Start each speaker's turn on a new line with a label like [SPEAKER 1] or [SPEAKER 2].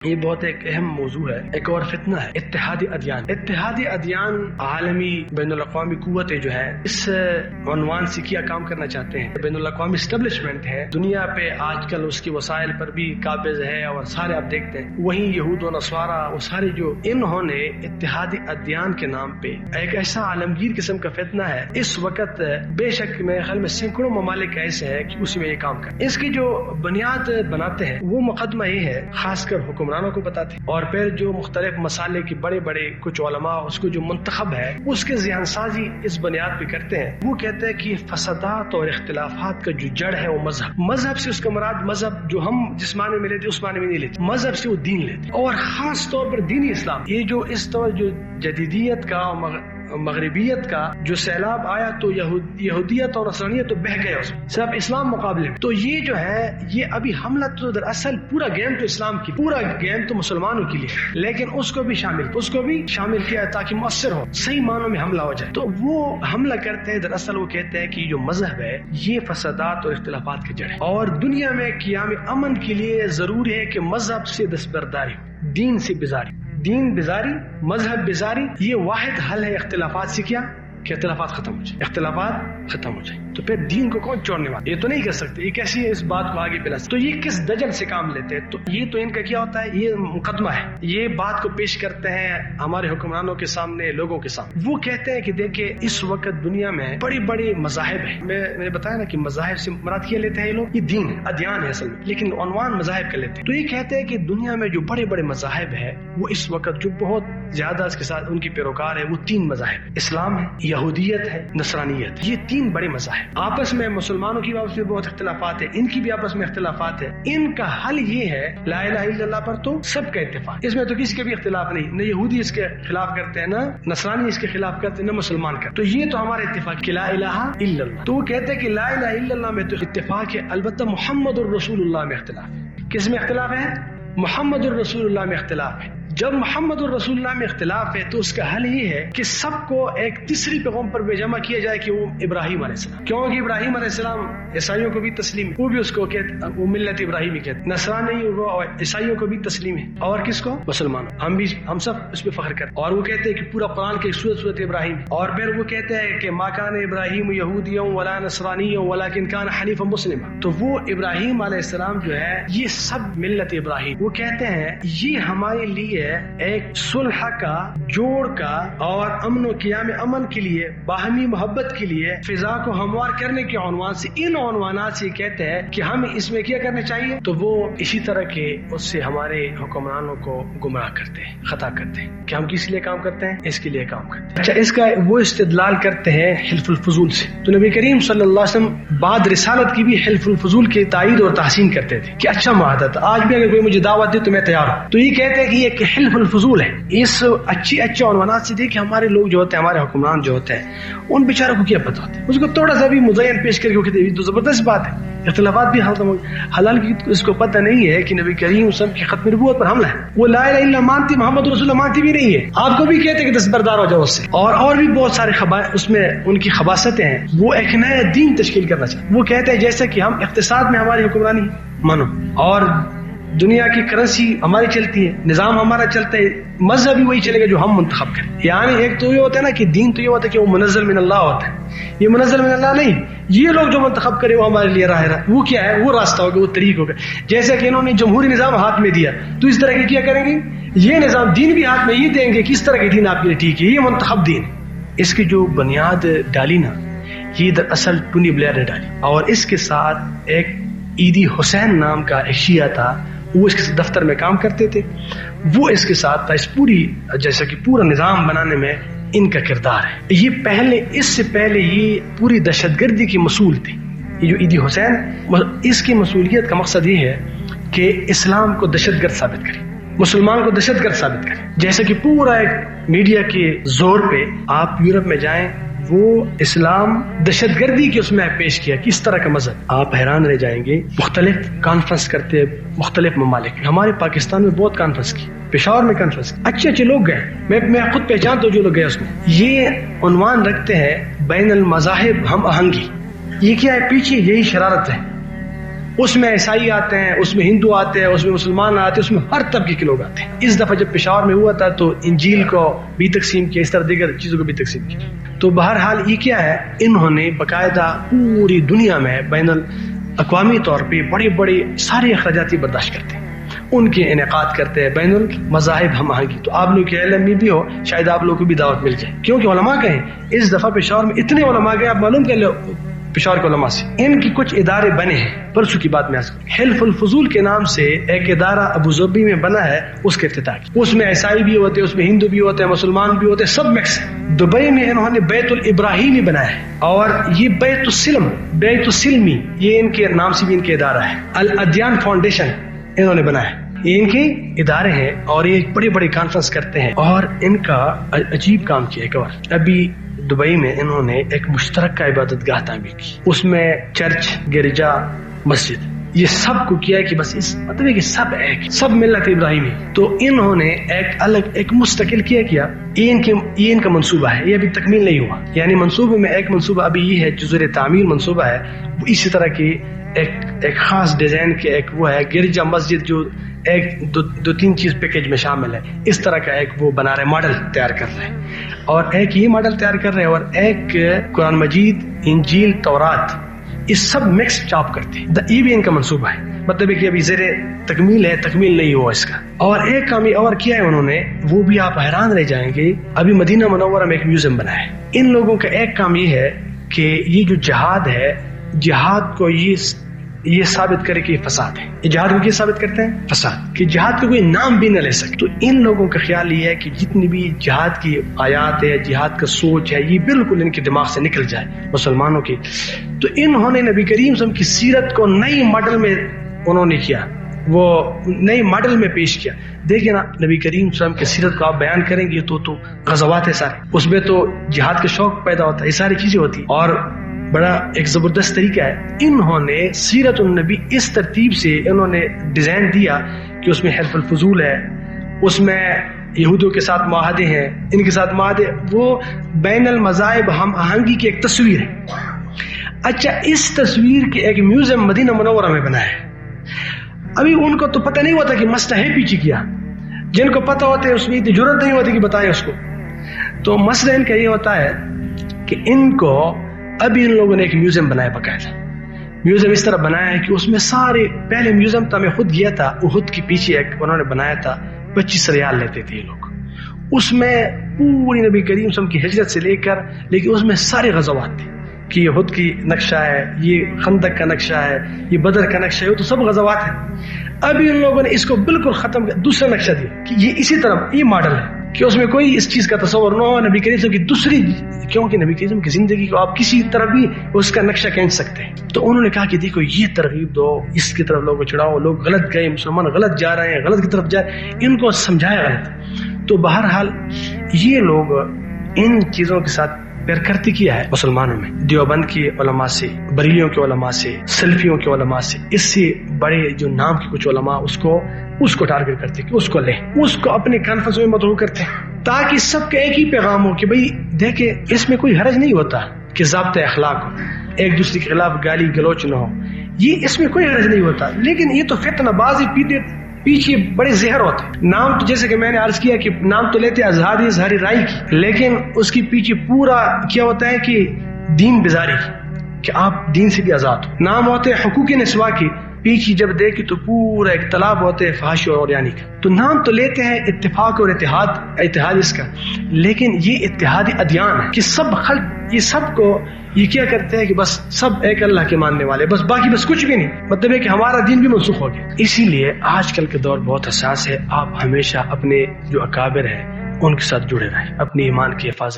[SPEAKER 1] یہ بہت ایک اہم موضوع ہے. ایک اور فتنہ ہے اتحادی ادیان. اتحادی ادیان عالمی بین الاقوامی قوتیں جو ہے اس عنوان سے کیا کام کرنا چاہتے ہیں. بین الاقوامی اسٹیبلشمنٹ ہے دنیا پہ آج کل، اس کی وسائل پر بھی قابض ہے اور سارے آپ دیکھتے ہیں وہیں یہود و نصارہ وہ سارے جو انہوں نے اتحادی ادیان کے نام پہ ایک ایسا عالمگیر قسم کا فتنہ ہے. اس وقت بے شک میرے خیال میں سینکڑوں ممالک ایسے ہیں کہ اسی میں یہ کام کر. اس کی جو بنیاد بناتے ہیں وہ مقدمہ یہ ہے، خاص کر حکمرانوں کو بتاتے ہیں اور پھر جو مختلف مسالے کے بڑے بڑے کچھ علماء اس کو جو منتخب ہے اس کے ذہن سازی اس بنیاد پہ کرتے ہیں. وہ کہتے ہیں کہ فسادات اور اختلافات کا جو جڑ ہے وہ مذہب سے اس کا مراد مذہب جو ہم جس معنی میں لیتے اس معنی میں نہیں لیتے، مذہب سے وہ دین لیتے اور خاص طور پر دینی اسلام. یہ جو اس طور جو جدیدیت کا مغربیت کا جو سیلاب آیا تو یہودیت اور نصرانیت تو بہ گئے اس میں صرف اسلام مقابلے میں. تو یہ جو ہے یہ ابھی حملہ تو دراصل پورا گیم تو اسلام کی، پورا گیم تو مسلمانوں کے لیے، لیکن اس کو بھی شامل کیا تاکہ مؤثر ہو، صحیح معنوں میں حملہ ہو جائے. تو وہ حملہ کرتے ہیں. دراصل وہ کہتے ہیں کہ جو مذہب ہے یہ فسادات اور اختلافات کی جڑ ہے اور دنیا میں قیام امن کے لیے ضروری ہے کہ مذہب سے دستبرداری ہو، دین سے بیزاری، دین بیزاری، مذہب بیزاری. یہ واحد حل ہے اختلافات سے، کیا کہ اختلافات ختم ہو جائے، اختلافات ختم ہو جائے. تو پھر دین کو کون چھوڑنے والا؟ یہ تو نہیں کر سکتے. یہ کیسی ہے اس بات کو آگے پھیلا سکتے؟ تو یہ کس دجل سے کام لیتے ہیں؟ تو یہ تو ان کا کیا ہوتا ہے، یہ مقدمہ ہے، یہ بات کو پیش کرتے ہیں ہمارے حکمرانوں کے سامنے، لوگوں کے سامنے. وہ کہتے ہیں کہ دیکھیں اس وقت دنیا میں بڑی بڑی مذاہب ہیں. میں نے بتایا نا کہ مذاہب سے مراد کیا لیتے ہیں یہ لوگ، یہ دین ہے، ادیان ہے اصل میں، لیکن عنوان مذاہب کا لیتے ہیں. تو یہ کہتے ہیں کہ دنیا میں جو بڑے بڑے مذاہب ہے وہ اس وقت جو بہت زیادہ اس کے ساتھ ان کی پیروکار ہے وہ 3 مذاہب، اسلام ہے، یہودیت ہے، نصرانیت. یہ 3 بڑے مذاہب. آپس میں مسلمانوں کی آپس میں بہت اختلافات ہیں، ان کی بھی آپس میں اختلافات ہیں. ان کا حل یہ ہے لا الہ الا اللہ پر تو سب کا اتفاق، اس میں تو کسی کے بھی اختلاف نہیں، نہ یہودی اس کے خلاف کرتے ہیں، نہ نصرانی اس کے خلاف کرتے ہیں، نہ مسلمان کرتے. تو یہ تو ہمارا اتفاق کہ لا الہ الا اللہ. تو وہ کہتے ہیں کہ لا الہ الا اللہ میں تو اتفاق ہے، البتہ محمد الرسول اللہ میں اختلاف ہے. کس میں اختلاف ہے؟ محمد الرسول اللہ میں اختلاف ہے. جب محمد الرسول اللہ میں اختلاف ہے تو اس کا حل یہ ہے کہ سب کو ایک تیسری پیغام پر بے جمع کیا جائے کہ وہ ابراہیم علیہ السلام. کیونکہ ابراہیم علیہ السلام عیسائیوں کو بھی تسلیم ہے، وہ بھی اس کو کہتے، وہ ملت ابراہیمی کہتے. نصرانی وہ عیسائیوں کو بھی تسلیم ہے اور کس کو؟ مسلمانوں. ہم سب اس پہ فخر کرتے. اور وہ کہتے ہیں کہ پورا قرآن کی سورت ابراہیم. اور پھر وہ کہتے ہیں کہ ما کان ابراہیم یہودیوں ولا نصرانیوں ولکن کان حنیفا مسلما. تو وہ ابراہیم علیہ السلام جو ہے یہ سب ملت ابراہیم. وہ کہتے ہیں یہ ہمارے لیے ایک صلح کا، جوڑ کا اور امن و قیام امن کے لیے، باہمی محبت کے لیے، فضا کو ہموار کرنے کے عنوان سے، ان عنوانات سے کہتے ہیں کہ ہمیں اس میں کیا کرنا چاہیے. تو وہ اسی طرح کے اس سے ہمارے حکمرانوں کو گمراہ کرتے ہیں، خطا کرتے ہیں کہ ہم کس لیے کام کرتے ہیں، اس کے لیے کام کرتے ہیں. اچھا، اس کا وہ استدلال کرتے ہیں حلف الفضول سے. تو نبی کریم صلی اللہ علیہ وسلم بعد رسالت کی بھی حلف الفضول کی تائید اور تحسین کرتے تھے کہ اچھا معاہدہ تھا، آج بھی اگر کوئی مجھے دعوت دے تو میں تیار ہوں. تو یہ کہتے ہیں کہ یہ حلف الفضول ہے. اس اچھے عنوانات سے دیکھ کہ ہمارے لوگ جو ہوتے ہیں، ہمارے حکمران جو ہوتے ہیں، ان بیچاروں کو کیا پتہ ہوتا ہے. اس کو تھوڑا سا بھی مزین پیش کر کے کہتے ہیں تو زبردست بات ہے، اختلافات بھی حلال کی. اس کو پتہ نہیں ہے کہ نبی کریم صلی اللہ علیہ وسلم کی ختم نبوت پر حملہ ہے. وہ لا الہ الا اللہ مانتی، محمد رسول اللہ مانتی بھی نہیں ہے. آپ کو بھی کہتے ہیں کہ دستبردار ہو جاؤ اس سے. اور بھی بہت سارے اس میں ان کی خباثتیں ہیں. وہ ایک نیا دین تشکیل کرنا چاہتے ہیں. وہ کہتے ہیں جیسے کہ ہم اقتصاد میں ہماری حکمرانی مانو اور دنیا کی کرنسی ہماری چلتی ہے، نظام ہمارا چلتا ہے، مذہب بھی وہی چلے گا جو ہم منتخب کریں. یعنی ایک تو یہ ہوتا ہے نا کہ دین تو یہ ہوتا ہے کہ وہ منزل من اللہ ہوتا ہے، یہ منزل من اللہ نہیں. یہ لوگ جو منتخب کرے وہ ہمارے لیے راہ وہ کیا ہے، وہ راستہ ہوگا، وہ طریق ہوگا. جیسے کہ انہوں نے جمہوری نظام ہاتھ میں دیا تو اس طرح کے کیا کریں گے، یہ نظام دین بھی ہاتھ میں یہ دیں گے، کس طرح کے دین آپ کے لیے ٹھیک ہے، یہ منتخب دین. اس کی جو بنیاد ڈالی نا یہ دراصل ٹونی بلیئر نے ڈالی. اور اس کے ساتھ ایک ایدی حسین نام کا ایک شیعہ تھا، وہ اس کے دفتر میں کام کرتے تھے. وہ اس کے ساتھ تھا. اس پوری جیسا کہ پورا نظام بنانے میں ان کا کردار ہے. یہ اس سے پہلے یہ پوری دہشت گردی کی مسئول تھی. یہ جو ایدی حسین، اس کی مسئولیت کا مقصد یہ ہے کہ اسلام کو دہشت گرد ثابت کرے، مسلمان کو دہشت گرد ثابت کرے. جیسے کہ پورا ایک میڈیا کے زور پہ آپ یورپ میں جائیں، وہ اسلام دہشت گردی کے اس میں پیش کیا کس طرح کا مذہب. آپ حیران رہ جائیں گے. مختلف کانفرنس کرتے مختلف ممالک، ہمارے پاکستان میں بہت کانفرنس کی، پشاور میں کانفرنس کی، اچھے لوگ گئے، میں خود پہچانتا ہوں جو لوگ گئے اس میں. یہ عنوان رکھتے ہیں بین المذاہب ہم آہنگی. یہ کیا ہے؟ پیچھے یہی شرارت ہے. اس میں عیسائی آتے ہیں، اس میں ہندو آتے ہیں، اس میں مسلمان آتے ہیں، اس میں ہر طبقے کے لوگ آتے ہیں۔ اس دفعہ جب پشاور میں ہوا تھا تو انجیل کو بھی تقسیم کیا، اس طرح دیگر چیزوں کو بھی تقسیم کیا۔ تو بہرحال یہ کیا ہے، انہوں نے باقاعدہ پوری دنیا میں بین الاقوامی طور پہ بڑے بڑے سارے اخراجاتی برداشت کرتے ہیں، ان کے انعقاد کرتے ہیں، بین المذاہب ہم آہنگی۔ تو آپ لوگ کے علم میں بھی ہو، شاید آپ لوگوں کو بھی دعوت مل جائے، کیونکہ علماء کہیں اس دفعہ پشاور میں اتنے علماء گئے، آپ معلوم کر لو پشاور کے علماء سے۔ ان کی کچھ ادارے بنے ہیں، پرسوں کی بات میں حلف الفضول کے نام سے ایک ادارہ ابو ظبی میں بنا ہے، اس کے افتتاح کی۔ اس میں عیسائی بھی ہوتے ہیں، اس میں ہندو بھی ہوتے ہیں، مسلمان بھی ہوتے ہیں، سب مکس ہے۔ دبئی میں انہوں نے بیت الابراہیمی بنایا ہے، اور یہ بیت السلمی یہ ان کے نام سے بھی ان کے ادارہ ہے۔ الادیان فاؤنڈیشن انہوں نے بنایا ہے، یہ ان کے ادارے ہیں، اور یہ بڑے بڑے کانفرنس کرتے ہیں۔ اور ان کا عجیب کام کیا ایک اور، ابھی دبئی میں انہوں نے ایک مشترکہ عبادت گاہ تعمیر کی، اس میں چرچ، گرجا، مسجد، یہ سب کو کیا ہے کہ بس اس مطلب ہے کہ سب ایک، سب ملت ابراہیمی۔ تو انہوں نے ایک الگ ایک مستقل کیا یہ ان کا منصوبہ ہے، یہ ابھی تکمیل نہیں ہوا۔ یعنی منصوبے میں ایک منصوبہ ابھی یہ ہے جو زیر تعمیر منصوبہ ہے، وہ اسی طرح کی ایک خاص ڈیزائن کے ایک وہ ہے گرجا مسجد، جو ایک دو تین چیز پیکج میں شامل ہے، اس طرح کا ایک وہ بنا رہے، ماڈل تیار کر رہے ہیں، اور ایک یہ ماڈل تیار کر رہے ہیں، اور ایک قرآن مجید، انجیل، تورات، یہ سب مکس چاپ کرتے ہیں۔ یہ بھی ان کا منصوبہ ہے، مطلب ہے کہ ابھی زیر تکمیل ہے، تکمیل نہیں ہوا اس کا۔ اور ایک کام یہ اور کیا ہے انہوں نے، وہ بھی آپ حیران رہ جائیں گے، ابھی مدینہ منورہ میں ایک میوزیم بنا ہے۔ ان لوگوں کا ایک کام یہ ہے کہ یہ جو جہاد ہے، جہاد کو یہ ثابت کرے کہ یہ فساد ہے۔ یہ جہاد کو یہ ثابت کرتے ہیں فساد، کہ جہاد کو کوئی نام بھی نہ لے سکے۔ تو ان لوگوں کا خیال یہ ہے کہ جتنی بھی جہاد کی آیات ہے، جہاد کا سوچ ہے، یہ بالکل ان کے دماغ سے نکل جائے مسلمانوں کی۔ تو انہوں نے نبی کریم صلی اللہ علیہ وسلم کی سیرت کو نئی ماڈل میں انہوں نے کیا، وہ نئی ماڈل میں پیش کیا۔ دیکھیں نا، نبی کریم صلی اللہ علیہ وسلم کی سیرت کو آپ بیان کریں گے تو غزوات ہے سارے، اس میں تو جہاد کا شوق پیدا ہوتا ہے، یہ ساری چیزیں ہوتی، اور بڑا ایک زبردست طریقہ ہے۔ انہوں نے سیرت النبی اس ترتیب سے انہوں نے ڈیزائن دیا کہ اس میں حلف الفضول ہے، اس میں یہودوں کے ساتھ معاہدے ہیں، ان کے ساتھ معاہدے، وہ بین المذاہب ہم آہنگی کی ایک تصویر ہے۔ اچھا، اس تصویر کے ایک میوزیم مدینہ منورہ میں بنا ہے۔ ابھی ان کو تو پتہ نہیں ہوتا کہ مسئلہ ہے پیچھے کیا، جن کو پتہ ہوتا ہے اس میں ضرورت نہیں ہوتی کہ بتائیں اس کو۔ تو مسئلہ ان کا یہ ہوتا ہے کہ ان کو ابھی ان لوگوں نے ایک میوزیم بنایا، باقاعدہ میوزیم اس طرح بنایا ہے کہ اس میں سارے، پہلے میوزیم تھا، میں خود گیا تھا، احد کے پیچھے ایک انہوں نے بنایا تھا، 25 ریال لیتے تھے یہ لوگ۔ اس میں پوری نبی کریم صلی اللہ علیہ وسلم کی ہجرت سے لے کر، لیکن اس میں سارے غزوات تھے، کہ یہ احد کی نقشہ ہے، یہ خندق کا نقشہ ہے، یہ بدر کا نقشہ ہے، وہ تو سب غزوات ہیں۔ ابھی ان لوگوں نے اس کو بالکل ختم کر دوسرا نقشہ دیا کہ یہ اسی طرح یہ ماڈل ہے، کہ اس میں کوئی اس چیز کا تصور نہ ہو نبی کریم صلی اللہ علیہ وسلم کی دوسری، کیونکہ نبی کریم صلی اللہ علیہ وسلم کی زندگی کو آپ کسی طرح بھی اس کا نقشہ کھینچ سکتے ہیں۔ تو انہوں نے کہا کہ دیکھو یہ ترغیب دو، اس کی طرف لوگوں کو چڑھاؤ، لوگ غلط گئے، مسلمان غلط جا رہے ہیں، غلط کی طرف جا رہے ہیں، ان کو سمجھایا غلط۔ تو بہرحال یہ لوگ ان چیزوں کے ساتھ پیرکرتی کیا ہے مسلمانوں میں، دیوبند کے علماء سے، بریلیوں کے علماء سے، سلفیوں کے علماء سے، اس سے بڑے جو نام کے کچھ علماء اس کو ٹارگٹ کرتے کہ اس کو لیں، اس کو اپنے کانفرنس میں مدعو کرتے ہیں، تاکہ سب کا ایک ہی پیغام ہو کہ بھئی دیکھیں اس میں کوئی حرج نہیں ہوتا کہ ضابطۂ اخلاق ہو، ایک دوسرے کے خلاف گالی گلوچ نہ ہو، یہ اس میں کوئی حرج نہیں ہوتا۔ لیکن یہ تو فتنہ بازی پیچھے بڑے زہر ہوتے ہیں۔ نام تو جیسے کہ میں نے عرض کیا کہ نام تو لیتے اظہاری رائے کی، لیکن اس کی پیچھے پورا کیا ہوتا ہے کہ دین بیزاری، کہ آپ دین سے بھی آزاد ہو۔ نام ہوتے ہیں حقوق نسواں کی، پیچھے جب دیکھیں تو پورا ایک تالاب ہوتے ہیں فحش اور عریانی کا۔ تو نام تو لیتے ہیں اتفاق اور اتحاد اس کا، لیکن یہ اتحادی ادیان ہے کہ سب خلق یہ سب کو یہ کیا کرتے ہیں کہ بس سب ایک اللہ کے ماننے والے، بس باقی بس کچھ بھی نہیں، مطلب ہے کہ ہمارا دین بھی منسوخ ہو گیا۔ اسی لیے آج کل کے دور بہت حساس ہے، آپ ہمیشہ اپنے جو اکابر ہیں ان کے ساتھ جڑے رہیں، اپنی ایمان کی حفاظت